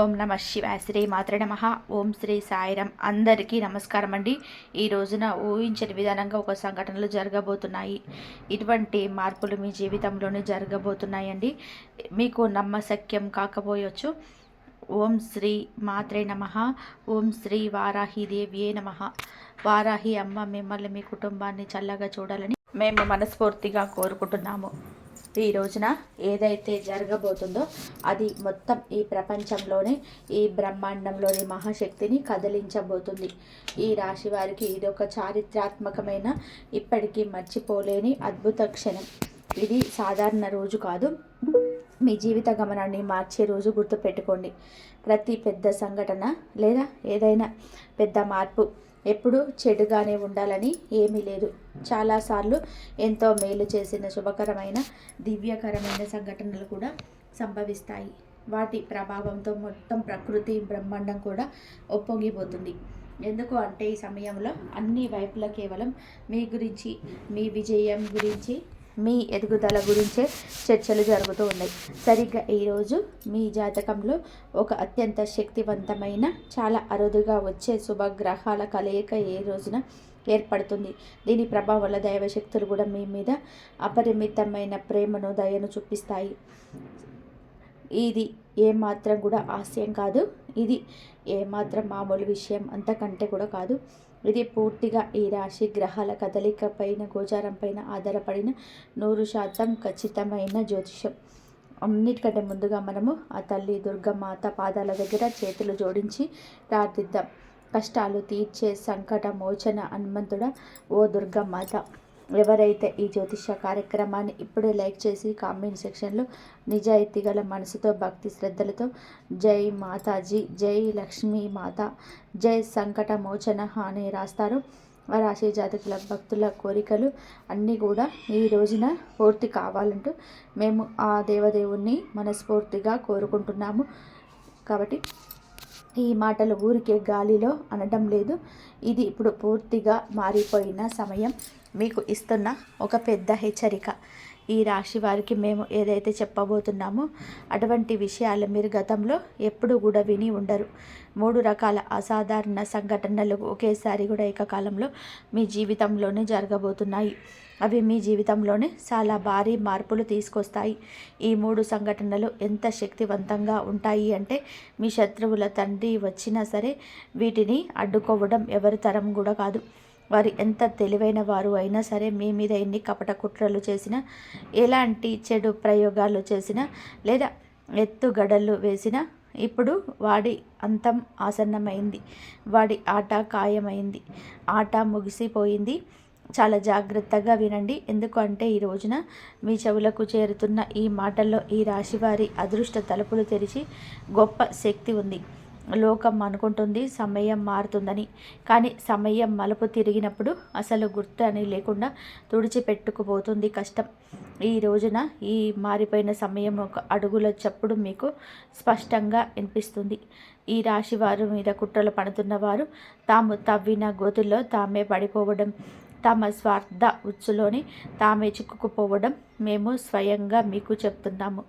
ఓం నమ శివాయ. శ్రీ మాత్రే నమ. ఓం శ్రీ సాయిరం. అందరికీ నమస్కారం అండి. ఈ రోజున ఊహించని విధానంగా ఒక సంఘటనలు జరగబోతున్నాయి. ఇటువంటి మార్పులు మీ జీవితంలోనే జరగబోతున్నాయండి. మీకు నమ్మశక్యం కాకపోయొచ్చు. ఓం శ్రీ మాత్రే నమ. ఓం శ్రీ వారాహిదేవియే నమ. వారాహి అమ్మ మిమ్మల్ని మీ కుటుంబాన్ని చల్లగా చూడాలని మేము మనస్ఫూర్తిగా కోరుకుంటున్నాము. ఈ రోజున ఏదైతే జరగబోతుందో అది మొత్తం ఈ ప్రపంచంలోనే, ఈ బ్రహ్మాండంలోని మహాశక్తిని కదిలించబోతుంది. ఈ రాశి వారికి ఇది ఒక చారిత్రాత్మకమైన, ఇప్పటికీ మర్చిపోలేని అద్భుత క్షణం. ఇది సాధారణ రోజు కాదు, మీ జీవిత గమనాన్ని మార్చే రోజు. గుర్తుపెట్టుకోండి, ప్రతి పెద్ద సంఘటన లేదా ఏదైనా పెద్ద మార్పు ఎప్పుడు చెడుగానే ఉండాలని ఏమీ లేదు. చాలాసార్లు ఎంతో మేలు చేసిన శుభకరమైన, దివ్యకరమైన సంఘటనలు కూడా సంభవిస్తాయి. వాటి ప్రభావంతో మొత్తం ప్రకృతి, బ్రహ్మాండం కూడా ఒప్పొంగిపోతుంది. ఎందుకు అంటే ఈ సమయంలో అన్ని వైపులా కేవలం మీ గురించి, మీ విజయం గురించి, మీ ఎదుగుదల గురించే చర్చలు జరుగుతూ ఉన్నాయి. సరిగ్గా ఈరోజు మీ జాతకంలో ఒక అత్యంత శక్తివంతమైన, చాలా అరుదుగా వచ్చే శుభగ్రహాల కలయిక ఏ రోజున ఏర్పడుతుంది. దీని ప్రభావం వల్ల దైవశక్తులు కూడా మీ మీద అపరిమితమైన ప్రేమను, దయను చూపిస్తాయి. ఇది ఏమాత్రం కూడా హాస్యం కాదు, ఇది ఏమాత్రం మామూలు విషయం అంతకంటే కూడా కాదు. ఇది పూర్తిగా ఈ రాశి గ్రహాల కదలిక పైన, గోచారం పైన ఆధారపడిన 100% ఖచ్చితమైన జ్యోతిషం. అన్నిటికంటే ముందుగా మనము ఆ తల్లి దుర్గమాత పాదాల దగ్గర చేతులు జోడించి ప్రార్థిద్దాం. కష్టాలు తీర్చే సంకట మోచన హనుమంతుడా, ఓ దుర్గమాత. ఎవరైతే ఈ జ్యోతిష కార్యక్రమాన్ని ఇప్పుడే లైక్ చేసి కామెంట్ సెక్షన్లో నిజాయితీ గల మనసుతో, భక్తి శ్రద్ధలతో జై మాతాజీ, జై లక్ష్మీ మాత, జై సంకట మోచన అని రాస్తారు, ఆ రాశి జాతకుల భక్తుల కోరికలు అన్నీ కూడా ఈ రోజున పూర్తి కావాలంటూ మేము ఆ దేవదేవుణ్ణి మనస్ఫూర్తిగా కోరుకుంటున్నాము. కాబట్టి ఈ మాటలు ఊరికే గాలిలో అనడం లేదు. ఇది ఇప్పుడు పూర్తిగా మారిపోయిన సమయం. మీకు ఇస్తున్న ఒక పెద్ద హెచ్చరిక. ఈ రాశి వారికి మేము ఏదైతే చెప్పబోతున్నామో అటువంటి విషయాలు మీరు గతంలో ఎప్పుడు కూడా విని ఉండరు. 3 రకాల అసాధారణ సంఘటనలు ఒకేసారి కూడా ఏకకాలంలో మీ జీవితంలోనే జరగబోతున్నాయి. అవి మీ జీవితంలోనే చాలా భారీ మార్పులు తీసుకొస్తాయి. ఈ 3 సంఘటనలు ఎంత శక్తివంతంగా ఉంటాయి అంటే మీ శత్రువుల తండ్రి వచ్చినా సరే వీటిని అడ్డుకోవడం ఎవరి తరం కూడా కాదు. వారు ఎంత తెలివైన వారు అయినా సరే మీ మీద ఎన్ని కపట కుట్రలు చేసినా, ఎలాంటి చెడు ప్రయోగాలు చేసినా, లేదా ఎత్తుగడలు వేసినా ఇప్పుడు వాడి అంతం ఆసన్నమైంది. వాడి ఆట ఖాయమైంది. ఆట ముగిసిపోయింది. చాలా జాగ్రత్తగా వినండి. ఎందుకు అంటే ఈ రోజున మీ చెవులకు చేరుతున్న ఈ మాటల్లో ఈ రాశివారి అదృష్ట తలుపులు తెరిచి గొప్ప శక్తి ఉంది. లోకం అనుకుంటుంది సమయం మారుతుందని, కానీ సమయం మలుపు తిరిగినప్పుడు అసలు గుర్తు అని లేకుండా తుడిచిపెట్టుకుపోతుంది కష్టం. ఈ రోజున ఈ మారిపోయిన సమయం ఒక అడుగుల చప్పుడు మీకు స్పష్టంగా వినిపిస్తుంది. ఈ రాశి వారు మీద కుట్రలు పడుతున్నవారు తాము తవ్విన గోతుల్లో తామే పడిపోవడం, తమ స్వార్థ ఉచ్చులోని తామే చిక్కుకుపోవడం మేము స్వయంగా మీకు చెప్తున్నాము.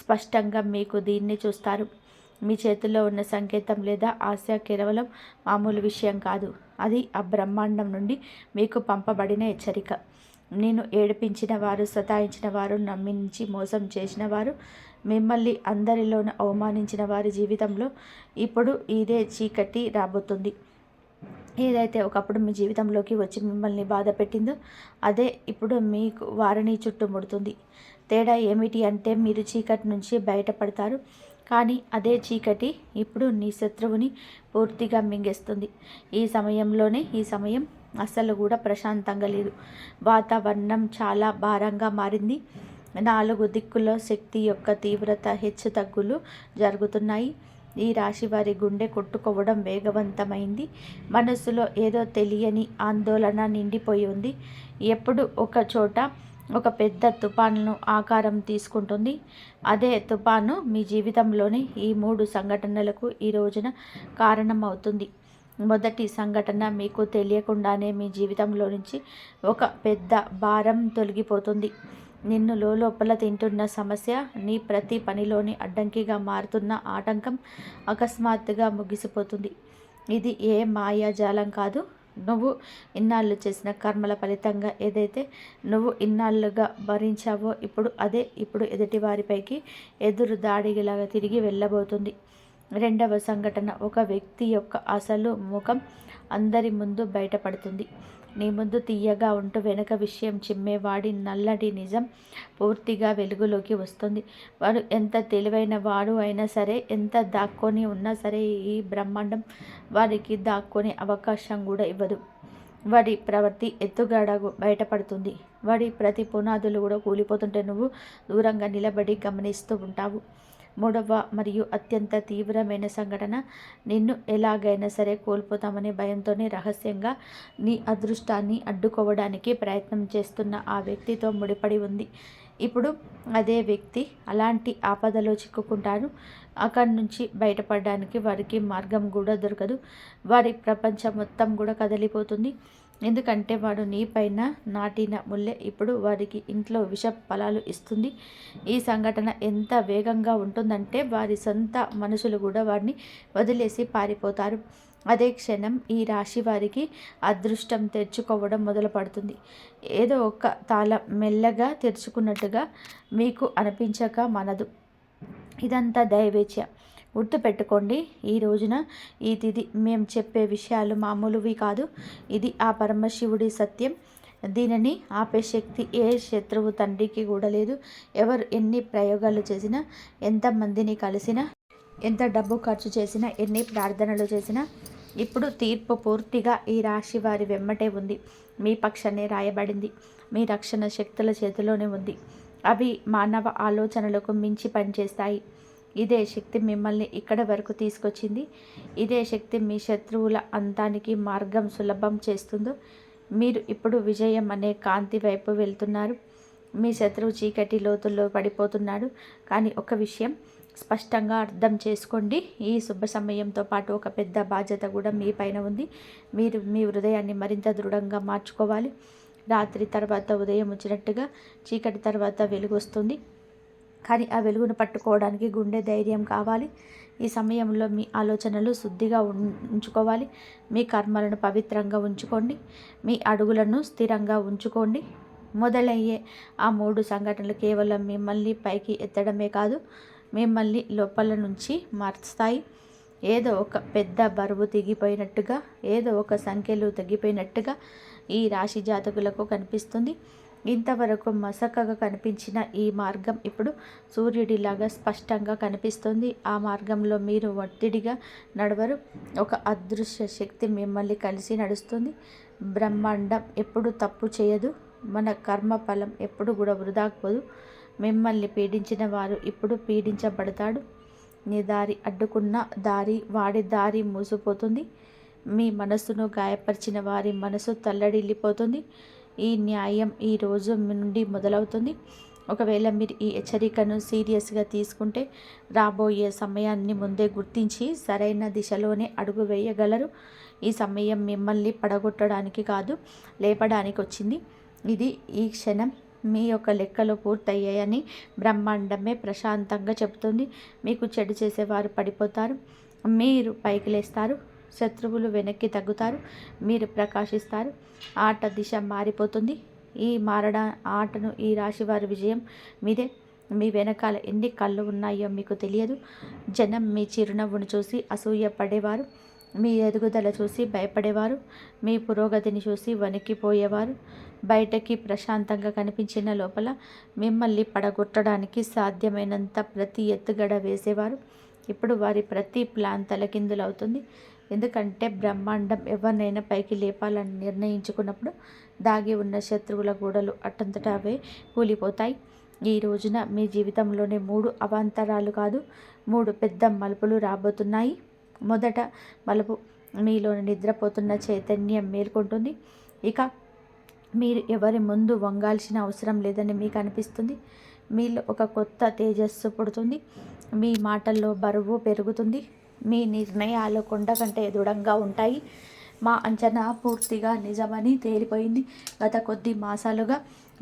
స్పష్టంగా మీకు దీన్ని చూస్తారు. మీ చేతిలో ఉన్న సంకేతం లేదా ఆశ కేవలం మామూలు విషయం కాదు. అది ఆ బ్రహ్మాండం నుండి మీకు పంపబడిన హెచ్చరిక. నేను ఏడిపించిన వారు, సతాయించిన వారు, నమ్మించి మోసం చేసిన వారు, మిమ్మల్ని అందరిలోనూ అవమానించిన వారి జీవితంలో ఇప్పుడు ఇదే చీకటి రాబోతుంది. ఏదైతే ఒకప్పుడు మీ జీవితంలోకి వచ్చి మిమ్మల్ని బాధ పెట్టిందో అదే ఇప్పుడు మీకు వారిని చుట్టుముడుతుంది. తేడా ఏమిటి అంటే మీరు చీకటి నుంచి బయటపడతారు, కానీ అదే చీకటి ఇప్పుడు నీ శత్రువుని పూర్తిగా మింగేస్తుంది. ఈ సమయం అస్సలు కూడా ప్రశాంతంగా లేదు. వాతావరణం చాలా భారంగా మారింది. 4 దిక్కుల్లో శక్తి యొక్క తీవ్రత హెచ్చు తగ్గులు జరుగుతున్నాయి. ఈ రాశి వారి గుండె కొట్టుకోవడం వేగవంతమైంది. మనస్సులో ఏదో తెలియని ఆందోళన నిండిపోయి ఉంది. ఎప్పుడు ఒక చోట ఒక పెద్ద తుఫాను ఆకారం తీసుకుంటుంది. అదే తుఫాను మీ జీవితంలోని ఈ 3 సంఘటనలకు ఈ రోజున కారణమవుతుంది. మొదటి సంఘటన మీకు తెలియకుండానే మీ జీవితంలో నుంచి ఒక పెద్ద భారం తొలగిపోతుంది. నిన్ను లోపల తింటున్న సమస్య, నీ ప్రతి పనిలోని అడ్డంకిగా మారుతున్న ఆటంకం అకస్మాత్తుగా ముగిసిపోతుంది. ఇది ఏ మాయాజాలం కాదు. నువ్వు ఇన్నాళ్ళు చేసిన కర్మల ఫలితంగా ఏదైతే నువ్వు ఇన్నాళ్ళుగా భరించావో ఇప్పుడు ఎదుటివారిపైకి ఎదురు దాడిలాగా తిరిగి వెళ్ళబోతుంది. రెండవ సంఘటన, ఒక వ్యక్తి యొక్క అసలు ముఖం అందరి ముందు బయటపడుతుంది. నీ ముందు తీయగా ఉంటూ వెనక విషయం చిమ్మేవాడి నల్లటి నిజం పూర్తిగా వెలుగులోకి వస్తుంది. వాడు ఎంత తెలివైన వాడు అయినా సరే, ఎంత దాక్కొని ఉన్నా సరే, ఈ బ్రహ్మాండం వారికి దాక్కొనే అవకాశం కూడా ఇవ్వదు. వాడి ప్రవృత్తి ఎత్తుగడ బయటపడుతుంది. వాడి ప్రతి పునాదులు కూడా కూలిపోతుంటే నువ్వు దూరంగా నిలబడి గమనిస్తూ ఉంటావు. మూడవ మరియు అత్యంత తీవ్రమైన సంఘటన, నిన్ను ఎలాగైనా సరే కోల్పోతామనే భయంతోనే రహస్యంగా నీ అదృష్టాన్ని అడ్డుకోవడానికి ప్రయత్నం చేస్తున్న ఆ వ్యక్తితో ముడిపడి ఉంది. ఇప్పుడు అదే వ్యక్తి అలాంటి ఆపదలో చిక్కుకుంటారు. అక్కడి నుంచి బయటపడడానికి వారికి మార్గం కూడా దొరకదు. వారి ప్రపంచం మొత్తం కూడా కదిలిపోతుంది. ఎందుకంటే వాడు నీపైన నాటిన ముల్లె ఇప్పుడు వారికి ఇంట్లో విష ఫలాలు ఇస్తుంది. ఈ సంఘటన ఎంత వేగంగా ఉంటుందంటే వారి సొంత మనుషులు కూడా వారిని వదిలేసి పారిపోతారు. అదే క్షణం ఈ రాశి వారికి అదృష్టం తెరుచుకోవడం మొదలు పడుతుంది. ఏదో ఒక తాళం మెల్లగా తెరుచుకున్నట్టుగా మీకు అనిపించక మనదు. ఇదంతా దైవేచ్ఛ. గుర్తుపెట్టుకోండి, ఈ రోజున ఈ తిథి మేము చెప్పే విషయాలు మామూలువి కాదు. ఇది ఆ పరమశివుడి సత్యం. దీనిని ఆపే శక్తి ఏ శత్రువు తండ్రికి కూడా లేదు. ఎవరు ఎన్ని ప్రయోగాలు చేసినా, ఎంతమందిని కలిసినా, ఎంత డబ్బు ఖర్చు చేసినా, ఎన్ని ప్రార్థనలు చేసినా, ఇప్పుడు తీర్పు పూర్తిగా ఈ రాశి వారి వెమ్మటే ఉంది. మీ పక్షాన్ని రాయబడింది. మీ రక్షణ శక్తుల చేతిలోనే ఉంది. అవి మానవ ఆలోచనలకు మించి పనిచేస్తాయి. ఇదే శక్తి మిమ్మల్ని ఇక్కడి వరకు తీసుకొచ్చింది. ఇదే శక్తి మీ శత్రువుల అంతానికి మార్గం సులభం చేస్తుందో. మీరు ఇప్పుడు విజయం అనే కాంతి వైపు వెళ్తున్నారు. మీ శత్రువు చీకటి లోతుల్లో పడిపోతున్నాడు. కానీ ఒక విషయం స్పష్టంగా అర్థం చేసుకోండి, ఈ శుభ సమయంతో పాటు ఒక పెద్ద బాధ్యత కూడా మీ పైన ఉంది. మీరు మీ హృదయాన్ని మరింత దృఢంగా మార్చుకోవాలి. రాత్రి తర్వాత ఉదయం వచ్చినట్టుగా చీకటి తర్వాత వెలుగు వస్తుంది. కానీ ఆ వెలుగును పట్టుకోవడానికి గుండె ధైర్యం కావాలి. ఈ సమయంలో మీ ఆలోచనలు శుద్ధిగా ఉంచుకోవాలి. మీ కర్మలను పవిత్రంగా ఉంచుకోండి. మీ అడుగులను స్థిరంగా ఉంచుకోండి. మొదలయ్యే ఆ 3 సంఘటనలు కేవలం మిమ్మల్ని పైకి ఎత్తడమే కాదు, మిమ్మల్ని లోపల నుంచి మార్చుతాయి. ఏదో ఒక పెద్ద బరువు తెగిపోయినట్టుగా, ఏదో ఒక సంఖ్యలు తగ్గిపోయినట్టుగా ఈ రాశి జాతకులకు కనిపిస్తుంది. ఇంతవరకు మసకగా కనిపించిన ఈ మార్గం ఇప్పుడు సూర్యుడిలాగా స్పష్టంగా కనిపిస్తుంది. ఆ మార్గంలో మీరు ఒత్తిడిగా నడవరు. ఒక అదృశ్య శక్తి మిమ్మల్ని కలిసి నడుస్తుంది. బ్రహ్మాండం ఎప్పుడు తప్పు చేయదు. మన కర్మ ఫలం ఎప్పుడు కూడా వృధా పోదు. మిమ్మల్ని పీడించిన వారు ఇప్పుడు పీడించబడతాడు. నీ దారి అడ్డుకున్న వాడి దారి మూసిపోతుంది. మీ మనసును గాయపరిచిన వారి మనసు తల్లడిల్లిపోతుంది. ఈ న్యాయం ఈ రోజు నుండి మొదలవుతుంది. ఒకవేళ మీరు ఈ హెచ్చరికను సీరియస్గా తీసుకుంటే రాబోయే సమయాన్ని ముందే గుర్తించి సరైన దిశలోనే అడుగు వేయగలరు. ఈ సమయం మిమ్మల్ని పడగొట్టడానికి కాదు, లేపడానికి వచ్చింది. ఇది ఈ క్షణం మీ యొక్క లెక్కలు పూర్తయ్యాయని బ్రహ్మాండమే ప్రశాంతంగా చెబుతుంది. మీకు చెడు చేసేవారు పడిపోతారు, మీరు పైకి లేస్తారు. శత్రువులు వెనక్కి తగ్గుతారు, మీరు ప్రకాశిస్తారు. ఆట దిశ మారిపోతుంది. ఈ ఆటను ఈ రాశివారి విజయం మీదే. మీ వెనకాల ఎన్ని కళ్ళు ఉన్నాయో మీకు తెలియదు. జనం మీ చిరునవ్వును చూసి అసూయ పడేవారు, మీ ఎదుగుదల చూసి భయపడేవారు, మీ పురోగతిని చూసి వణికిపోయేవారు. బయటకి ప్రశాంతంగా కనిపించిన లోపల మిమ్మల్ని పడగొట్టడానికి సాధ్యమైనంత ప్రతి ఎత్తుగడ వేసేవారు. ఇప్పుడు వారి ప్రతి ప్లాన్ తలకిందులవుతుంది. ఎందుకంటే బ్రహ్మాండం ఎవరినైనా పైకి లేపాలని నిర్ణయించుకున్నప్పుడు దాగి ఉన్న శత్రువుల గోడలు అట్టంతటా అవే కూలిపోతాయి. ఈ రోజున మీ జీవితంలోనే 3 అవాంతరాలు కాదు, 3 పెద్ద మలుపులు రాబోతున్నాయి. మొదట మలుపు, మీలోని నిద్రపోతున్న చైతన్యం మేల్కొంటుంది. ఇక మీరు ఎవరి ముందు వంగాల్సిన అవసరం లేదని మీకు అనిపిస్తుంది. మీలో ఒక కొత్త తేజస్సు పుడుతుంది. మీ మాటల్లో బరువు పెరుగుతుంది. మీ నిర్ణయాలు కొండ కంటే దృఢంగా ఉంటాయి. మా అంచనా పూర్తిగా నిజమని తేలిపోయింది. గత కొద్ది మాసాలుగా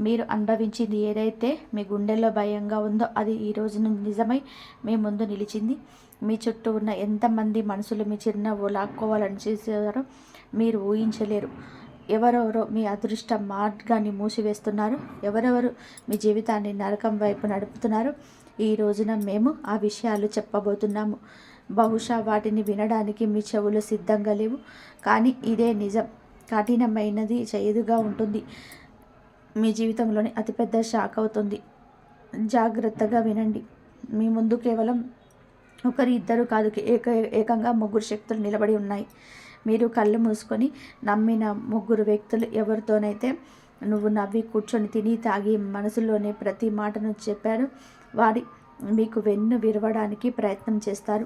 మీరు అనుభవించింది ఏదైతే మీ గుండెల్లో భయంగా ఉందో అది ఈ రోజున నిజమై మీ ముందు నిలిచింది. మీ చుట్టూ ఉన్న ఎంతమంది మనసులు మీ చిరునవ్వు లాక్కోవాలని చేశారో మీరు ఊహించలేరు. ఎవరెవరో మీ అదృష్ట మార్గాన్ని మూసివేస్తున్నారు, ఎవరెవరు మీ జీవితాన్ని నరకం వైపు నడుపుతున్నారు. ఈ రోజున మేము ఆ విషయాలు చెప్పబోతున్నాము. బహుశా వాటిని వినడానికి మీ చెవులు సిద్ధంగా లేవు, కానీ ఇదే నిజం. కఠినమైనది, చేదుగా ఉంటుంది, మీ జీవితంలోని అతిపెద్ద షాక్ అవుతుంది. జాగ్రత్తగా వినండి. మీ ముందు కేవలం ఒకరు ఇద్దరు కాదు, ఏకంగా ముగ్గురు శక్తులు నిలబడి ఉన్నాయి. మీరు కళ్ళు మూసుకొని నమ్మిన ముగ్గురు వ్యక్తులు ఎవరితోనైతే నువ్వు నవ్వి కూర్చొని తిని తాగి మనసులోనే ప్రతి మాటను చెప్పారు, వారి మీకు వెన్ను విరవడానికి ప్రయత్నం చేస్తారు.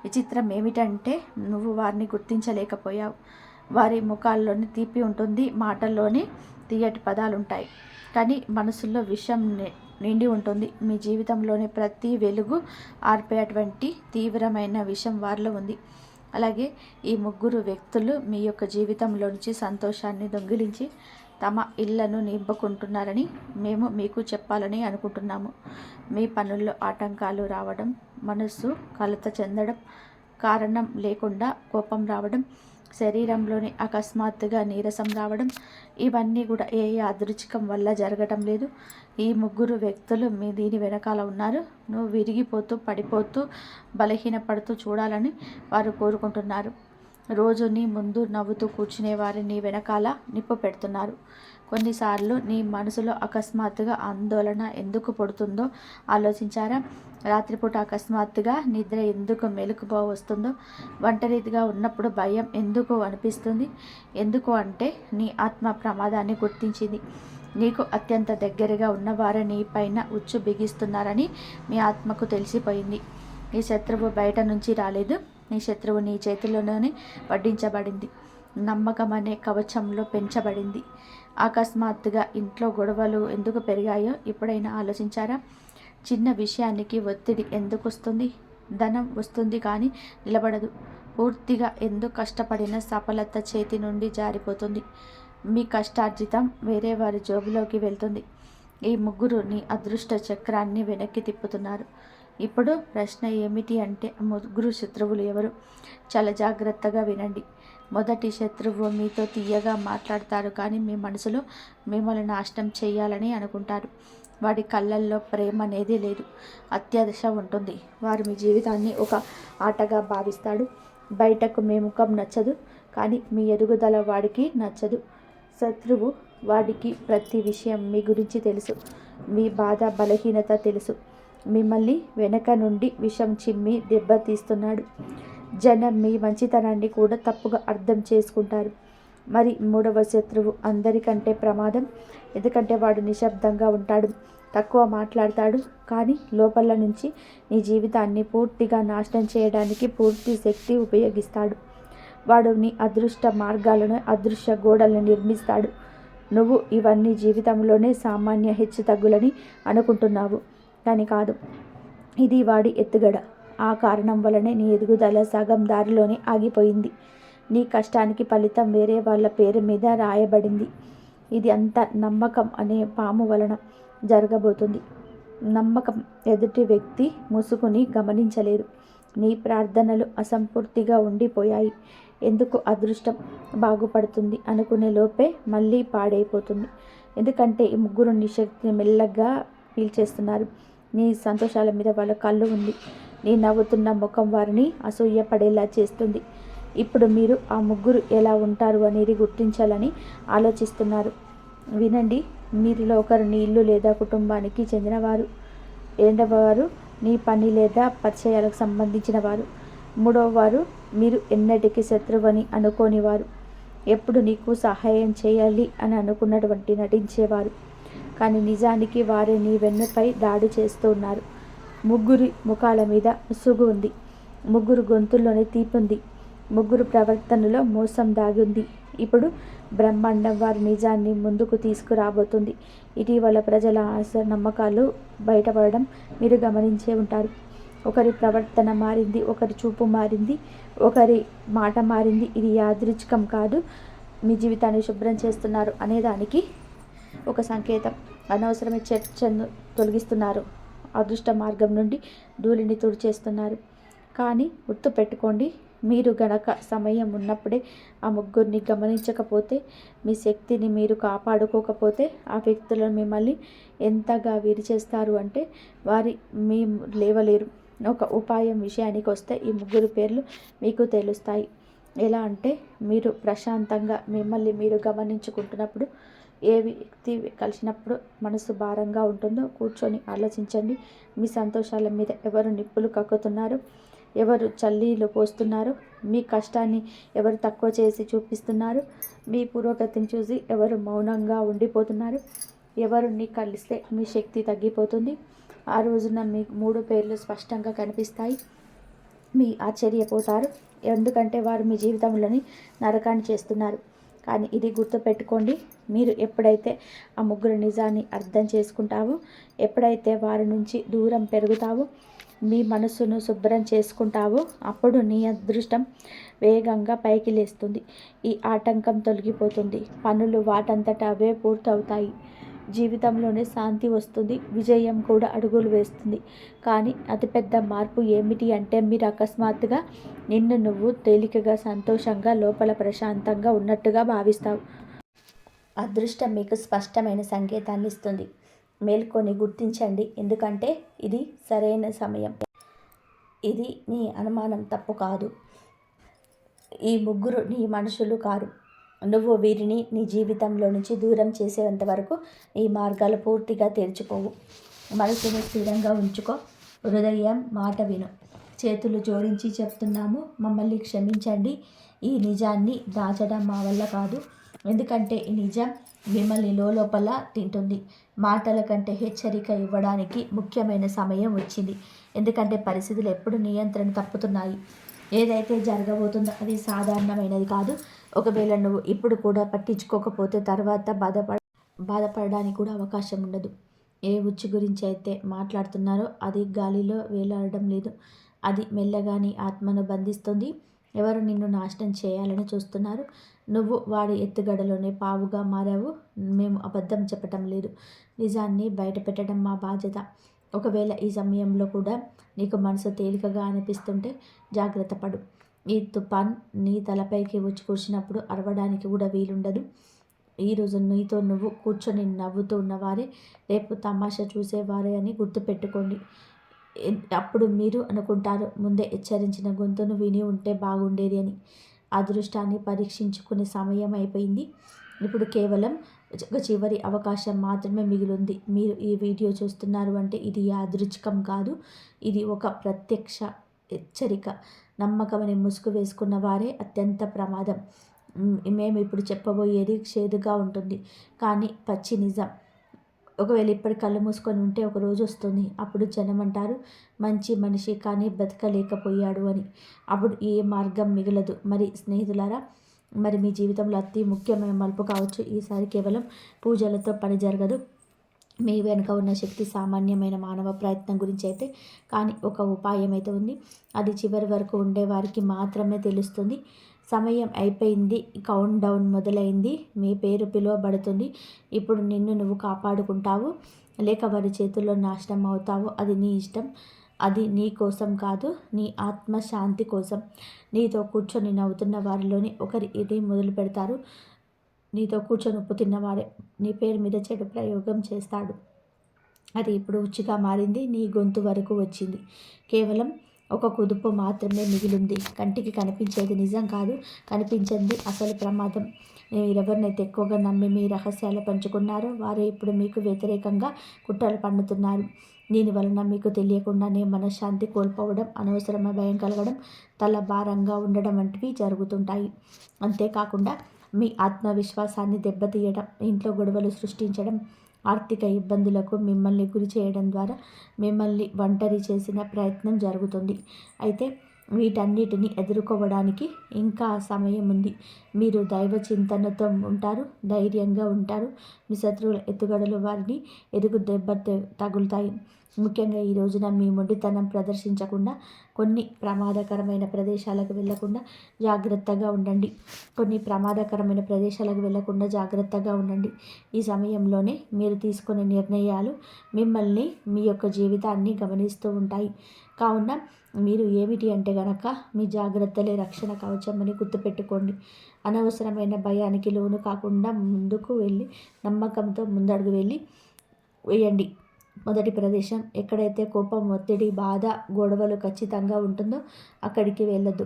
విచిత్రం ఏమిటంటే నువ్వు వారిని గుర్తించలేకపోయావు. వారి ముఖాల్లోని తీపి ఉంటుంది, మాటల్లోని తీయటి పదాలు ఉంటాయి, కానీ మనసులో విషం నిండి ఉంటుంది. మీ జీవితంలోని ప్రతి వెలుగు ఆర్పేటువంటి తీవ్రమైన విషం వారిలో ఉంది. అలాగే ఈ ముగ్గురు వ్యక్తులు మీ యొక్క జీవితంలో నుంచి సంతోషాన్ని దొంగిలించి తమ ఇళ్లను నింపుకుంటున్నారని మేము మీకు చెప్పాలని అనుకుంటున్నాము. మీ పనుల్లో ఆటంకాలు రావడం, మనస్సు కలత చెందడం, కారణం లేకుండా కోపం రావడం, శరీరంలోని అకస్మాత్తుగా నీరసం రావడం, ఇవన్నీ కూడా ఏ యాదృచ్ఛికం వల్ల జరగటం లేదు. ఈ ముగ్గురు వ్యక్తులు మీ దీని వెనకాల ఉన్నారు. నువ్వు విరిగిపోతూ, పడిపోతూ, బలహీనపడుతూ చూడాలని వారు కోరుకుంటున్నారు. రోజు నీ ముందు నవ్వుతూ కూర్చునే వారిని వెనకాల నిప్పు పెడుతున్నారు. కొన్నిసార్లు నీ మనసులో అకస్మాత్తుగా ఆందోళన ఎందుకు పుడుతుందో ఆలోచించారా? రాత్రిపూట అకస్మాత్తుగా నిద్ర ఎందుకు మెలకువ వస్తుందో, ఒంటరిగా ఉన్నప్పుడు భయం ఎందుకు అనిపిస్తుంది? ఎందుకు అంటే నీ ఆత్మ ప్రమాదాన్ని గుర్తించింది. నీకు అత్యంత దగ్గరగా ఉన్నవారు నీ పైన ఉచ్చు బిగిస్తున్నారని మీ ఆత్మకు తెలిసిపోయింది. నీ శత్రువు బయట నుంచి రాలేదు, నీ శత్రువు నీ చేతిలోనే వడ్డించబడింది, నమ్మకం అనే కవచంలో పెంచబడింది. అకస్మాత్తుగా ఇంట్లో గొడవలు ఎందుకు పెరిగాయో ఎప్పుడైనా ఆలోచించారా? చిన్న విషయానికి ఒత్తిడి ఎందుకు వస్తుంది? ధనం వస్తుంది కానీ నిలబడదు. పూర్తిగా ఎందుకు కష్టపడిన సఫలత చేతి నుండి జారిపోతుంది. మీ కష్టార్జితం వేరే వారి జోబులోకి వెళ్తుంది. ఈ ముగ్గురు నీ అదృష్ట చక్రాన్ని వెనక్కి తిప్పుతున్నారు. ఇప్పుడు ప్రశ్న ఏమిటి అంటే, ముగ్గురు శత్రువులు ఎవరు? చాలా జాగ్రత్తగా వినండి. మొదటి శత్రువు మీతో తీయగా మాట్లాడతారు, కానీ మీ మనసులో మిమ్మల్ని నాశనం చేయాలని అనుకుంటారు. వాడి కళ్ళల్లో ప్రేమ అనేది లేదు, అత్యాశ ఉంటుంది. వారు మీ జీవితాన్ని ఒక ఆటగా భావిస్తాడు. బయటకు మీ ముఖం నచ్చదు, కానీ మీ ఎదుగుదల వాడికి నచ్చదు. శత్రువు వాడికి ప్రతి విషయం మీ గురించి తెలుసు, మీ బాధ బలహీనత తెలుసు. మిమ్మల్ని వెనక నుండి విషం చిమ్మి దెబ్బతీస్తున్నాడు. జనం మీ మంచితనాన్ని కూడా తప్పుగా అర్థం చేసుకుంటారు. మరి మూడవ శత్రువు అందరికంటే ప్రమాదం. ఎందుకంటే వాడు నిశ్శబ్దంగా ఉంటాడు, తక్కువ మాట్లాడతాడు, కానీ లోపల నుంచి నీ జీవితాన్ని పూర్తిగా నాశనం చేయడానికి పూర్తి శక్తి ఉపయోగిస్తాడు. వాడు నీ అదృష్ట మార్గాలను, అదృశ్య గోడలను నిర్మిస్తాడు. నువ్వు ఇవన్నీ జీవితంలోనే సామాన్య హెచ్చుతగ్గులని అనుకుంటున్నావు, కానీ కాదు. ఇది వాడి ఎత్తుగడ. ఆ కారణం వలనే నీ ఎదుగుదల సగం దారిలోనే ఆగిపోయింది. నీ కష్టానికి ఫలితం వేరే వాళ్ళ పేరు మీద రాయబడింది. ఇది అంతా నమ్మకం అనే పాము వలన జరగబోతుంది. నమ్మకం ఎదుటి వ్యక్తి ముసుగుని గమనించలేదు. నీ ప్రార్థనలు అసంపూర్తిగా ఉండిపోయాయి. ఎందుకు అదృష్టం బాగుపడుతుంది అనుకునే లోపే మళ్ళీ పాడైపోతుంది. ఎందుకంటే ఈ ముగ్గురు నీ శక్తిని మెల్లగా పీల్చేస్తున్నారు. నీ సంతోషాల మీద వాళ్ళ కళ్ళు ఉంది. నీ నవ్వుతున్న ముఖం వారిని అసూయపడేలా చేస్తుంది. ఇప్పుడు మీరు ఆ ముగ్గురు ఎలా ఉంటారు అనేది గుర్తించాలని ఆలోచిస్తున్నారు. వినండి. మీరిలో ఒకరు నీ ఇల్లు లేదా కుటుంబానికి చెందినవారు. రెండవవారు నీ పని లేదా పరిచయాలకు సంబంధించిన వారు. మూడవ వారు మీరు ఎన్నటికీ శత్రువని అనుకోనివారు. ఎప్పుడు నీకు సహాయం చేయాలి అని అనుకున్నటువంటి నటించేవారు, కానీ నిజానికి వారే నీ వెన్నుపై దాడి చేస్తూ ఉన్నారు. ముగ్గురి ముఖాల మీద ముసుగు ఉంది, ముగ్గురు గొంతుల్లోనే తీపి ఉంది, ముగ్గురు ప్రవర్తనలో మోసం దాగి ఉంది. ఇప్పుడు బ్రహ్మాండం వారి నిజాన్ని ముందుకు తీసుకురాబోతుంది. ఇటీవల ప్రజల ఆశ నమ్మకాలు బయటపడడం మీరు గమనించే ఉంటారు. ఒకరి ప్రవర్తన మారింది, ఒకరి చూపు మారింది, ఒకరి మాట మారింది. ఇది యాదృచ్ఛికం కాదు. మీ జీవితాన్ని శుభ్రం చేస్తున్నారు అనేదానికి ఒక సంకేతం. అనవసరమైన చర్చను తొలగిస్తున్నారు. అదృష్ట మార్గం నుండి ధూళిని తుడిచేస్తున్నారు. కానీ గుర్తుపెట్టుకోండి, మీరు గనక సమయం ఉన్నప్పుడే ఆ ముగ్గురిని గమనించకపోతే, మీ శక్తిని మీరు కాపాడుకోకపోతే, ఆ వ్యక్తులను మిమ్మల్ని ఎంతగా విరిచేస్తారు అంటే మీ లేవలేరు. ఒక ఉపాయం విషయానికి వస్తే ఈ ముగ్గురు పేర్లు మీకు తెలుస్తాయి. ఎలా అంటే, మీరు ప్రశాంతంగా మిమ్మల్ని మీరు గమనించుకుంటున్నప్పుడు, ఏ వ్యక్తి కలిసినప్పుడు మనసు భారంగా ఉంటుందో కూర్చొని ఆలోచించండి. మీ సంతోషాల మీద ఎవరు నిప్పులు కక్కుతున్నారు, ఎవరు చల్లీలు పోస్తున్నారు, మీ కష్టాన్ని ఎవరు తక్కువ చేసి చూపిస్తున్నారు, మీ పురోగతిని చూసి ఎవరు మౌనంగా ఉండిపోతున్నారు, ఎవరిని కలిస్తే మీ శక్తి తగ్గిపోతుంది. ఆ రోజున మీకు 3 పేర్లు స్పష్టంగా కనిపిస్తాయి. మీ ఆశ్చర్యపోతారు. ఎందుకంటే వారు మీ జీవితంలోని నరకాన్ని చేస్తున్నారు. కానీ ఇది గుర్తుపెట్టుకోండి, మీరు ఎప్పుడైతే ఆ ముగ్గురు నిజాన్ని అర్థం చేసుకుంటావో, ఎప్పుడైతే వారి నుంచి దూరం పెరుగుతావో, మీ మనసును శుభ్రం చేసుకుంటావో, అప్పుడు నీ అదృష్టం వేగంగా పైకి లేస్తుంది. ఈ ఆటంకం తొలగిపోతుంది. పనులు వాటంతట అవే పూర్తవుతాయి. జీవితంలోనే శాంతి వస్తుంది. విజయం కూడా అడుగులు వేస్తుంది. కానీ అతిపెద్ద మార్పు ఏమిటి అంటే, మీరు అకస్మాత్తుగా నిన్ను నువ్వు తేలికగా, సంతోషంగా, లోపల ప్రశాంతంగా ఉన్నట్టుగా భావిస్తావు. అదృష్టం మీకు స్పష్టమైన సంకేతాన్ని ఇస్తుంది. మేల్కొని గుర్తించండి, ఎందుకంటే ఇది సరైన సమయం. ఇది నీ అనుమానం తప్పు కాదు. ఈ ముగ్గురు నీ మనుషులు కారు. నువ్వు వీరిని నీ జీవితంలో నుంచి దూరం చేసేంత వరకు ఈ మార్గాలు పూర్తిగా తెరుచుకోవు. మనసును స్థిరంగా ఉంచుకో. హృదయం మాట విను. చేతులు జోడించి చెప్తున్నాము, మమ్మల్ని క్షమించండి. ఈ నిజాన్ని దాచడం మా వల్ల కాదు. ఎందుకంటే ఈ నిజం మిమ్మల్ని లోపల తింటుంది. మాటల కంటే హెచ్చరిక ఇవ్వడానికి ముఖ్యమైన సమయం వచ్చింది. ఎందుకంటే పరిస్థితులు ఎప్పుడు నియంత్రణ తప్పుతున్నాయి. ఏదైతే జరగబోతుందో అది సాధారణమైనది కాదు. ఒకవేళ నువ్వు ఇప్పుడు కూడా పట్టించుకోకపోతే తర్వాత బాధపడడానికి కూడా అవకాశం ఉండదు. ఏ ఉచ్చు గురించి అయితే మాట్లాడుతున్నారో అది గాలిలో వేలాడడం లేదు. అది మెల్లగాని ఆత్మను బంధిస్తుంది. ఎవరు నిన్ను నాశనం చేయాలని చూస్తున్నారు? నువ్వు వాడి ఎత్తుగడలోనే పావుగా మారావు. మేము అబద్ధం చెప్పటం లేదు. నిజాన్ని బయట పెట్టడం మా బాధ్యత. ఒకవేళ ఈ సమయంలో కూడా నీకు మనసు తేలికగా అనిపిస్తుంటే జాగ్రత్త పడు. ఈ తుఫాన్ నీ తలపైకి వచ్చి కూర్చున్నప్పుడు అరవడానికి కూడా వీలుండదు. ఈరోజు నీతో నువ్వు కూర్చొని నవ్వుతూ ఉన్నవారే రేపు తమాషా చూసేవారే అని గుర్తుపెట్టుకోండి. అప్పుడు మీరు అనుకుంటారు, ముందే హెచ్చరించిన గొంతును విని ఉంటే బాగుండేది అని. అదృష్టాన్ని పరీక్షించుకునే సమయం అయిపోయింది. ఇప్పుడు కేవలం ఒక చివరి అవకాశం మాత్రమే మిగిలింది. మీరు ఈ వీడియో చూస్తున్నారు అంటే ఇది యాదృచ్ఛికం కాదు. ఇది ఒక ప్రత్యక్ష హెచ్చరిక. నమ్మకమని ముసుగు వేసుకున్న వారే అత్యంత ప్రమాదం. మేము ఇప్పుడు చెప్పబోయేది చేదుగా ఉంటుంది, కానీ పచ్చి నిజం. ఒకవేళ ఇప్పటి కళ్ళు మూసుకొని ఉంటే ఒక రోజు వస్తుంది, అప్పుడు జనం అంటారు, మంచి మనిషి కానీ బతకలేకపోయాడు అని. అప్పుడు ఏ మార్గం మిగలదు. మరి స్నేహితులారా, మరి మీ జీవితంలో అతి ముఖ్యమైన మలుపు కావచ్చు. ఈసారి కేవలం పూజలతో పని జరగదు. మీ వెనుక ఉన్న శక్తి సామాన్యమైన మానవ ప్రయత్నం గురించి అయితే కానీ ఒక ఉపాయం అయితే ఉంది. అది చివరి వరకు ఉండేవారికి మాత్రమే తెలుస్తుంది. సమయం అయిపోయింది. కౌంట్ డౌన్ మొదలైంది. మీ పేరు పిలువబడుతుంది. ఇప్పుడు నిన్ను నువ్వు కాపాడుకుంటావు, లేక వారి చేతుల్లో నాశనం అవుతావు. అది నీ ఇష్టం. అది నీ కోసం కాదు, నీ ఆత్మశాంతి కోసం. నీతో కూర్చొని నవ్వుతున్న వారిలోని ఒకరి ఇది మొదలు పెడతారు. నీతో కూర్చొని ఉప్పు తిన్నవాడే నీ పేరు మీద చెడు ప్రయోగం చేస్తాడు. అది ఇప్పుడు ఉచ్చిగా మారింది. నీ గొంతు వరకు వచ్చింది. కేవలం ఒక కుదుపు మాత్రమే మిగిలింది. కంటికి కనిపించేది నిజం కాదు, కనిపించింది అసలు ప్రమాదం. మీరెవరినైతే ఎక్కువగా నమ్మి మీ రహస్యాలు పంచుకున్నారో వారే ఇప్పుడు మీకు వ్యతిరేకంగా కుట్రలు పన్నుతున్నారు. దీనివలన మీకు తెలియకుండానే మనశ్శాంతి కోల్పోవడం, అనవసరమైన భయం కలగడం, తల భారంగా ఉండడం వంటివి జరుగుతుంటాయి. అంతేకాకుండా మీ ఆత్మవిశ్వాసాన్ని దెబ్బతీయడం, ఇంట్లో గొడవలు సృష్టించడం, ఆర్థిక ఇబ్బందులకు మిమ్మల్ని గురి చేయడం ద్వారా మిమ్మల్ని ఒంటరి చేసిన ప్రయత్నం జరుగుతుంది. అయితే వీటన్నిటిని ఎదుర్కోవడానికి ఇంకా సమయం ఉంది. మీరు దైవ చింతనతో ఉంటారు, ధైర్యంగా ఉంటారు. మీ శత్రువుల ఎత్తుగడలు వారిని ఎదుగు దెబ్బ తగులుతాయి. ముఖ్యంగా ఈ రోజున మీ మొండితనం ప్రదర్శించకుండా కొన్ని ప్రమాదకరమైన ప్రదేశాలకు వెళ్లకుండా జాగ్రత్తగా ఉండండి. జాగ్రత్తగా ఉండండి. ఈ సమయంలోనే మీరు తీసుకునే నిర్ణయాలు మిమ్మల్ని మీ యొక్క జీవితాన్ని గమనిస్తూ ఉంటాయి. కావున మీరు ఏమిటి అంటే గనక మీ జాగ్రత్తలే రక్షణ కవచం అని గుర్తుపెట్టుకోండి. అనవసరమైన భయానికి లోను కాకుండా ముందుకు వెళ్ళి నమ్మకంతో ముందడుగు వేయండి. మొదటి ప్రదేశం, ఎక్కడైతే కోపం, ఒత్తిడి, బాధ, గొడవలు ఖచ్చితంగా ఉంటుందో అక్కడికి వెళ్ళొద్దు.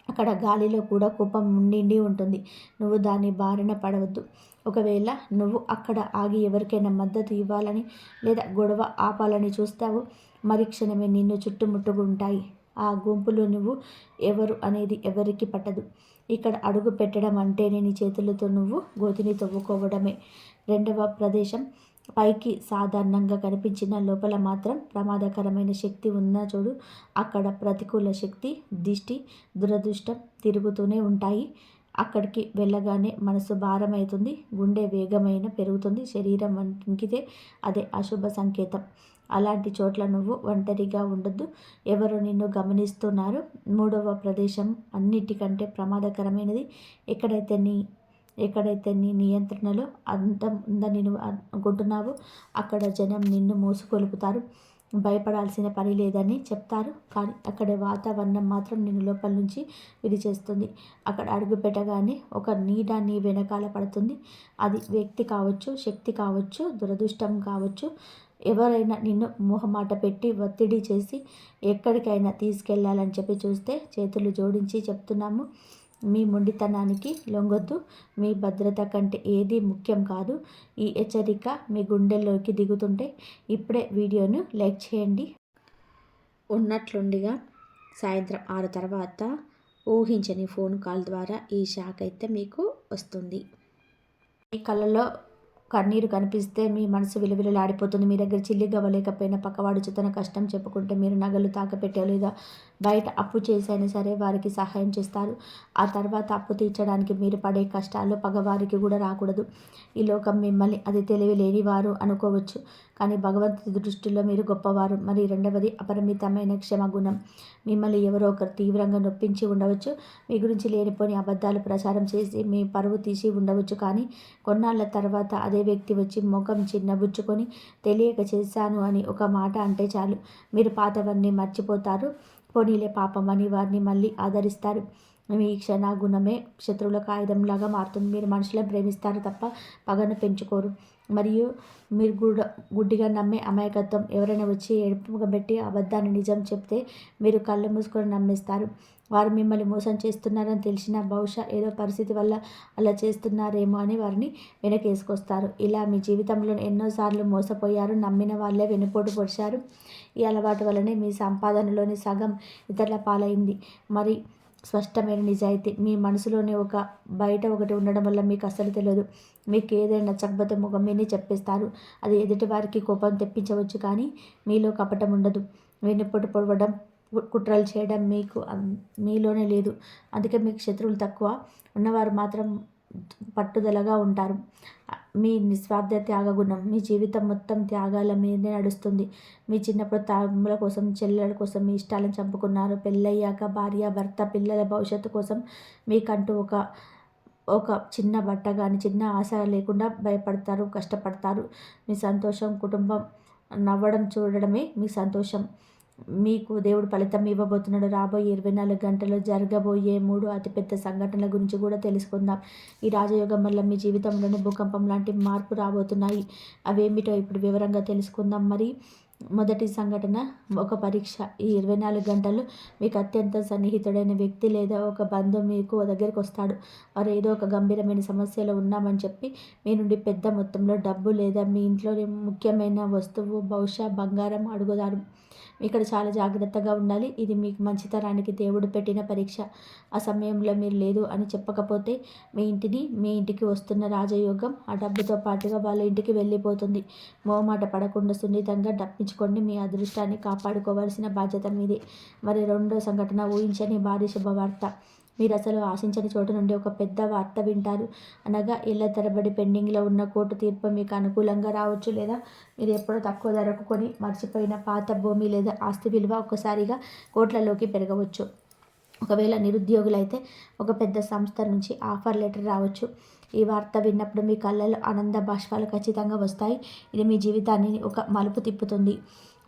అక్కడ గాలిలో కూడా కోపం నిండి ఉంటుంది. నువ్వు దాని బారిన పడవద్దు. ఒకవేళ నువ్వు అక్కడ ఆగి ఎవరికైనా మద్దతు ఇవ్వాలని లేదా గొడవ ఆపాలని చూస్తావో మరి క్షణమే నిన్ను చుట్టుముట్టుకుంటాయి. ఆ గుంపులో నువ్వు ఎవరు అనేది ఎవరికి పట్టదు. ఇక్కడ అడుగు పెట్టడం అంటేనే నీ చేతులతో నువ్వు గోతిని తవ్వుకోవడమే. రెండవ ప్రదేశం, పైకి సాధారణంగా కనిపించిన లోపల మాత్రం ప్రమాదకరమైన శక్తి ఉన్న చూడు. అక్కడ ప్రతికూల శక్తి, దిష్టి, దురదృష్టం తిరుగుతూనే ఉంటాయి. అక్కడికి వెళ్ళగానే మనసు భారమవుతుంది, గుండె వేగమైన పెరుగుతుంది, శరీరం వణికితే అదే అశుభ సంకేతం. అలాంటి చోట్ల నువ్వు ఒంటరిగా ఉండొద్దు. ఎవరు నిన్ను గమనిస్తున్నారు. మూడవ ప్రదేశం అన్నిటికంటే ప్రమాదకరమైనది. ఎక్కడైతే నీ నియంత్రణలో అంతం ఉందని నువ్వు అనుకుంటున్నావో అక్కడ జనం నిన్ను మోసుకొలుపుతారు. భయపడాల్సిన పని లేదని చెప్తారు, కానీ అక్కడి వాతావరణం మాత్రం నిన్ను లోపల నుంచి విడిచేస్తుంది. అక్కడ అడుగు పెట్టగానే ఒక నీడ నీ వెనకాల పడుతుంది. అది వ్యక్తి కావచ్చు, శక్తి కావచ్చు, దురదృష్టం కావచ్చు. ఎవరైనా నిన్ను మొహమాట పెట్టి ఒత్తిడి చేసి ఎక్కడికైనా తీసుకెళ్లాలని చెప్పి చూస్తే చేతులు జోడించి చెప్తున్నాము, మీ మొండితనానికి లొంగొద్దు. మీ భద్రత కంటే ఏది ముఖ్యం కాదు. ఈ హెచ్చరిక మీ గుండెల్లోకి దిగుతుంటే ఇప్పుడే వీడియోను లైక్ చేయండి. ఉన్నట్లుండిగా సాయంత్రం 6 తర్వాత ఊహించని ఫోన్ కాల్ ద్వారా ఈ షాక్ అయితే మీకు వస్తుంది. మీ కళ్ళలో కన్నీరు కనిపిస్తే మీ మనసు విలువిలలాడిపోతుంది. మీ దగ్గర చిల్లి గవ్వలేకపోయినా పక్కవాడు తన కష్టం చెప్పుకుంటే మీరు నగలు తాకపెట్టే లేదా బయట అప్పు చేసైనా సరే వారికి సహాయం చేస్తారు. ఆ తర్వాత అప్పు తీర్చడానికి మీరు పడే కష్టాలు పగవారికి కూడా రాకూడదు. ఈ లోకం మిమ్మల్ని అది తెలివి లేని వారు అనుకోవచ్చు, కానీ భగవంతుడి దృష్టిలో మీరు గొప్పవారు. మరి రెండవది, అపరిమితమైన క్షమాగుణం. మిమ్మల్ని ఎవరో ఒకరు తీవ్రంగా నొప్పించి ఉండవచ్చు, మీ గురించి లేనిపోని అబద్ధాలు ప్రచారం చేసి మీ పరువు తీసి ఉండవచ్చు, కానీ కొన్నాళ్ళ తర్వాత అదే వ్యక్తి వచ్చి ముఖం చిన్నబుచ్చుకొని తెలియక చేశాను అని ఒక మాట అంటే చాలు, మీరు పాతవన్నీ మర్చిపోతారు. పోనీలే పాపం అని వారిని మళ్ళీ ఆదరిస్తారు. మీ క్షణగుణమే శత్రువులకు ఆయుధంలాగా మారుతుంది. మీరు మనుషులను ప్రేమిస్తారు తప్ప పగను పెంచుకోరు. మరియు మీరు గుడ్డిగా నమ్మే అమాయకత్వం. ఎవరైనా వచ్చి ఏడుపుగబెట్టి అబద్ధాన్ని నిజం చెప్తే మీరు కళ్ళు మూసుకొని నమ్మేస్తారు. వారు మిమ్మల్ని మోసం చేస్తున్నారని తెలిసినా బహుశా ఏదో పరిస్థితి వల్ల అలా చేస్తున్నారేమో అని వారిని వెనకేసుకొస్తారు. ఇలా మీ జీవితంలో ఎన్నోసార్లు మోసపోయారు. నమ్మిన వాళ్ళే వెనుపోటు పొడిచారు. ఈ అలవాటు వల్లనే మీ సంపాదనలోని సగం ఇతరుల పాలైంది. మరి స్పష్టమైన నిజాయితీ మీ మనసులోనే బయట ఒకటి ఉండడం వల్ల మీకు అస్సలు తెలియదు. మీకు ఏదైనా నచ్చకపోతే ముఖం మీదే చెప్పేస్తారు. అది ఎదుటి వారికి కోపం తెప్పించవచ్చు, కానీ మీలో కపటం ఉండదు. వెన్నుపోటు పొడవడం, కుట్రలు చేయడం మీలోనే లేదు. అందుకే మీకు శత్రువులు తక్కువ, ఉన్నవారు మాత్రం పట్టుదలగా ఉంటారు. మీ నిస్వార్థ త్యాగగుణం మీ జీవితం మొత్తం త్యాగాల మీదే నడుస్తుంది. మీ చిన్నప్పుడు తమ్ముల కోసం, చెల్లెల కోసం మీ ఇష్టాలను చంపుకున్నారు. పెళ్ళయ్యాక భార్య, భర్త, పిల్లల భవిష్యత్తు కోసం మీకంటూ ఒక చిన్న బట్ట కానీ చిన్న ఆశ లేకుండా భయపడతారు, కష్టపడతారు. మీ సంతోషం కుటుంబం నవ్వడం చూడడమే మీ సంతోషం. మీకు దేవుడు ఫలితం ఇవ్వబోతున్నాడు. రాబోయే 24 గంటల్లో జరగబోయే 3 అతిపెద్ద సంఘటనల గురించి కూడా తెలుసుకుందాం. ఈ రాజయోగం వల్ల మీ జీవితంలోనే భూకంపం లాంటి మార్పు రాబోతున్నాయి. అవేమిటో ఇప్పుడు వివరంగా తెలుసుకుందాం. మరి మొదటి సంఘటన, ఒక పరీక్ష. ఈ 24 గంటలు మీకు అత్యంత సన్నిహితుడైన వ్యక్తి లేదా ఒక బంధువు మీకు దగ్గరికి వస్తాడు. వారు ఏదో ఒక గంభీరమైన సమస్యలో ఉన్నామని చెప్పి మీ నుండి పెద్ద మొత్తంలో డబ్బు లేదా మీ ఇంట్లోని ముఖ్యమైన వస్తువు, బహుశా బంగారం అడుగుతారు. ఇక్కడ చాలా జాగ్రత్తగా ఉండాలి. ఇది మీకు మంచితనానికి దేవుడు పెట్టిన పరీక్ష. ఆ సమయంలో మీరు లేదు అని చెప్పకపోతే మీ ఇంటికి వస్తున్న రాజయోగం ఆ డబ్బుతో పాటుగా వాళ్ళ ఇంటికి వెళ్ళిపోతుంది. మోమాట పడకుండా సున్నితంగా డప్పించుకోండి. మీ అదృష్టాన్ని కాపాడుకోవాల్సిన బాధ్యత మీదే. మరి రెండో సంఘటన, ఊహించని భారీ శుభవార్త. మీరు అసలు ఆశించని చోటు నుండి ఒక పెద్ద వార్త వింటారు. అనగా ఏళ్ల తరబడి పెండింగ్లో ఉన్న కోర్టు తీర్పు మీకు అనుకూలంగా రావచ్చు. లేదా మీరు ఎప్పుడో తక్కువ ధరకు కొని మర్చిపోయిన పాత భూమి లేదా ఆస్తి విలువ ఒక్కసారిగా కోట్లలోకి పెరగవచ్చు. ఒకవేళ నిరుద్యోగులైతే ఒక పెద్ద సంస్థ నుంచి ఆఫర్ లెటర్ రావచ్చు. ఈ వార్త విన్నప్పుడు మీ కళ్ళలో ఆనంద బాష్పాలు ఖచ్చితంగా వస్తాయి. ఇది మీ జీవితాన్ని ఒక మలుపు తిప్పుతుంది.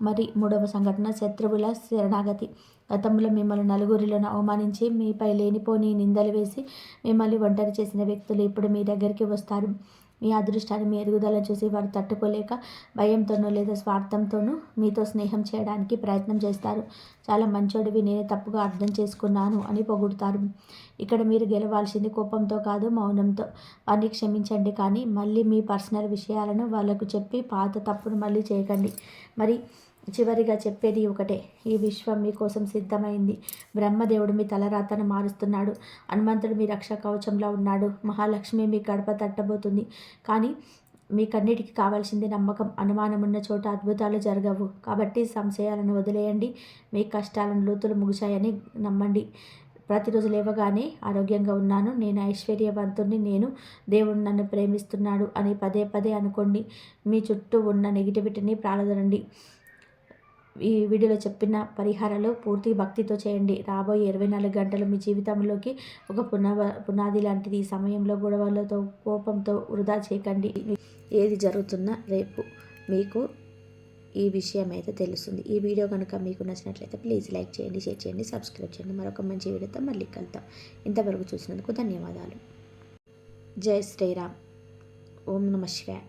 మరి 3వ సంఘటన, శత్రువుల శరణాగతి. గతంలో మిమ్మల్ని నలుగురిలోనే అవమానించి మీపై లేనిపోని నిందలు వేసి మిమ్మల్ని ఒంటరి చేసిన వ్యక్తులు ఇప్పుడు మీ దగ్గరికి వస్తారు. మీ అదృష్టాన్ని, మీ ఎదుగుదలను చూసి వారు తట్టుకోలేక భయంతోనో లేదా స్వార్థంతోనూ మీతో స్నేహం చేయడానికి ప్రయత్నం చేస్తారు. చాలా మంచోడివి, నేనే తప్పుగా అర్థం చేసుకున్నాను అని పొగుడుతారు. ఇక్కడ మీరు గెలవాల్సింది కోపంతో కాదు, మౌనంతో. వారిని క్షమించండి, కానీ మళ్ళీ మీ పర్సనల్ విషయాలను వాళ్ళకు చెప్పి పాత తప్పును మళ్ళీ చేయకండి. మరి చివరిగా చెప్పేది ఒకటే, ఈ విశ్వం మీకోసం సిద్ధమైంది. బ్రహ్మదేవుడు మీ తలరాతను మారుస్తున్నాడు. హనుమంతుడు మీ రక్షా కవచంలో ఉన్నాడు. మహాలక్ష్మి మీ గడప తట్టబోతుంది. కానీ మీకన్నిటికీ కావాల్సింది నమ్మకం. అనుమానం ఉన్న చోట అద్భుతాలు జరగవు. కాబట్టి సంశయాలను వదిలేయండి. మీ కష్టాలను లోతులు ముగిశాయని నమ్మండి. ప్రతిరోజు లేవగానే ఆరోగ్యంగా ఉన్నాను, నేను ఐశ్వర్యవంతుణ్ణి, నేను దేవుడు నన్ను ప్రేమిస్తున్నాడు అని పదే పదే అనుకోండి. మీ చుట్టూ ఉన్న నెగిటివిటీని ప్రాలదనండి. ఈ వీడియోలో చెప్పిన పరిహారాలు పూర్తి భక్తితో చేయండి. రాబోయే 24 గంటలు మీ జీవితంలోకి ఒక పునాది లాంటిది. ఈ సమయంలో గొడవలతో, కోపంతో వృధా చేయకండి. ఏది జరుగుతున్నా రేపు మీకు ఈ విషయం అయితే తెలుస్తుంది. ఈ వీడియో కనుక మీకు నచ్చినట్లయితే ప్లీజ్ లైక్ చేయండి, షేర్ చేయండి, సబ్స్క్రైబ్ చేయండి. మరొక మంచి వీడియోతో మళ్ళీ కలుద్దాం. ఇంతవరకు చూసినందుకు ధన్యవాదాలు. జై శ్రీరామ్. ఓం నమః శివాయ.